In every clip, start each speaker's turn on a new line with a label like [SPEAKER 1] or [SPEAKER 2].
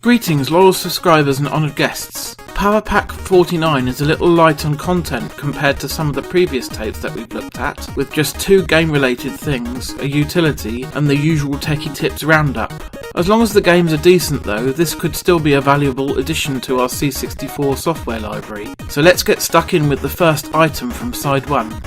[SPEAKER 1] Greetings loyal subscribers and honoured guests. Power Pack 49 is a little light on content compared to some of the previous tapes that we've looked at, with just 2 game related things, a utility and the usual techie tips roundup. As long as the games are decent though, this could still be a valuable addition to our C64 software library. So let's get stuck in with the first item from side 1.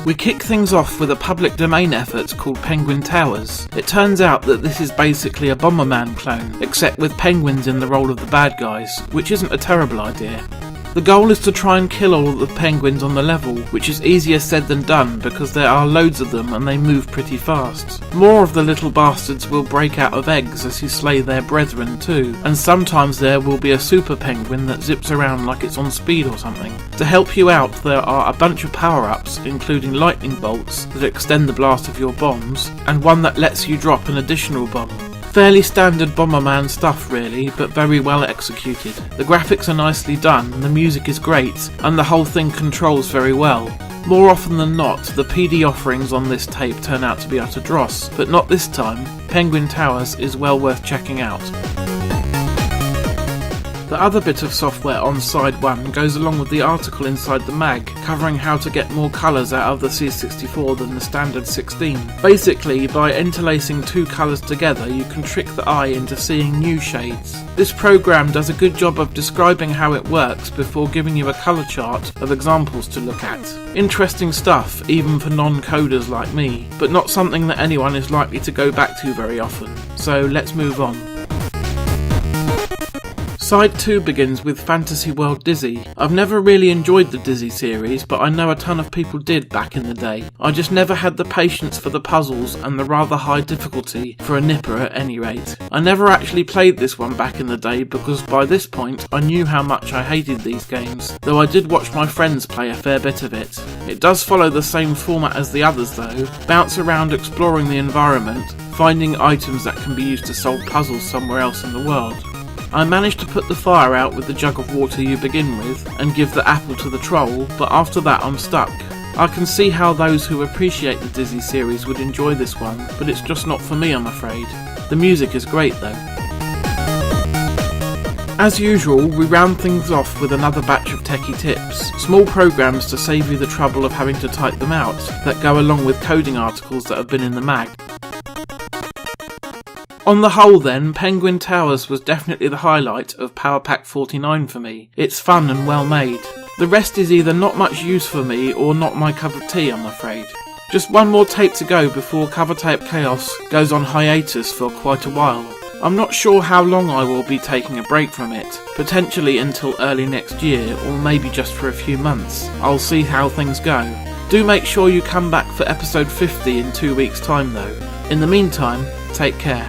[SPEAKER 1] We kick things off with a public domain effort called Penguin Towers. It turns out that this is basically a Bomberman clone, except with penguins in the role of the bad guys, which isn't a terrible idea. The goal is to try and kill all of the penguins on the level, which is easier said than done because there are loads of them and they move pretty fast. More of the little bastards will break out of eggs as you slay their brethren too, and sometimes there will be a super penguin that zips around like it's on speed or something. To help you out, there are a bunch of power-ups, including lightning bolts that extend the blast of your bombs, and one that lets you drop an additional bomb. Fairly standard Bomberman stuff really, but very well executed. The graphics are nicely done, the music is great, and the whole thing controls very well. More often than not, the PD offerings on this tape turn out to be utter dross, but not this time. Penguin Towers is well worth checking out. The other bit of software on side 1 goes along with the article inside the mag, covering how to get more colours out of the C64 than the standard 16. Basically, by interlacing 2 colours together, you can trick the eye into seeing new shades. This program does a good job of describing how it works before giving you a colour chart of examples to look at. Interesting stuff, even for non-coders like me, but not something that anyone is likely to go back to very often. So let's move on. Side 2 begins with Fantasy World Dizzy. I've never really enjoyed the Dizzy series, but I know a ton of people did back in the day. I just never had the patience for the puzzles and the rather high difficulty for a nipper at any rate. I never actually played this one back in the day because by this point I knew how much I hated these games, though I did watch my friends play a fair bit of it. It does follow the same format as the others though, bounce around exploring the environment, finding items that can be used to solve puzzles somewhere else in the world. I managed to put the fire out with the jug of water you begin with and give the apple to the troll, but after that I'm stuck. I can see how those who appreciate the Dizzy series would enjoy this one, but it's just not for me I'm afraid. The music is great though. As usual, we round things off with another batch of techie tips, small programs to save you the trouble of having to type them out, that go along with coding articles that have been in the mag. On the whole then, Penguin Towers was definitely the highlight of Power Pack 49 for me. It's fun and well made. The rest is either not much use for me or not my cup of tea I'm afraid. Just one more tape to go before Covertape Chaos goes on hiatus for quite a while. I'm not sure how long I will be taking a break from it, potentially until early next year or maybe just for a few months. I'll see how things go. Do make sure you come back for episode 50 in 2 weeks' time though. In the meantime, take care.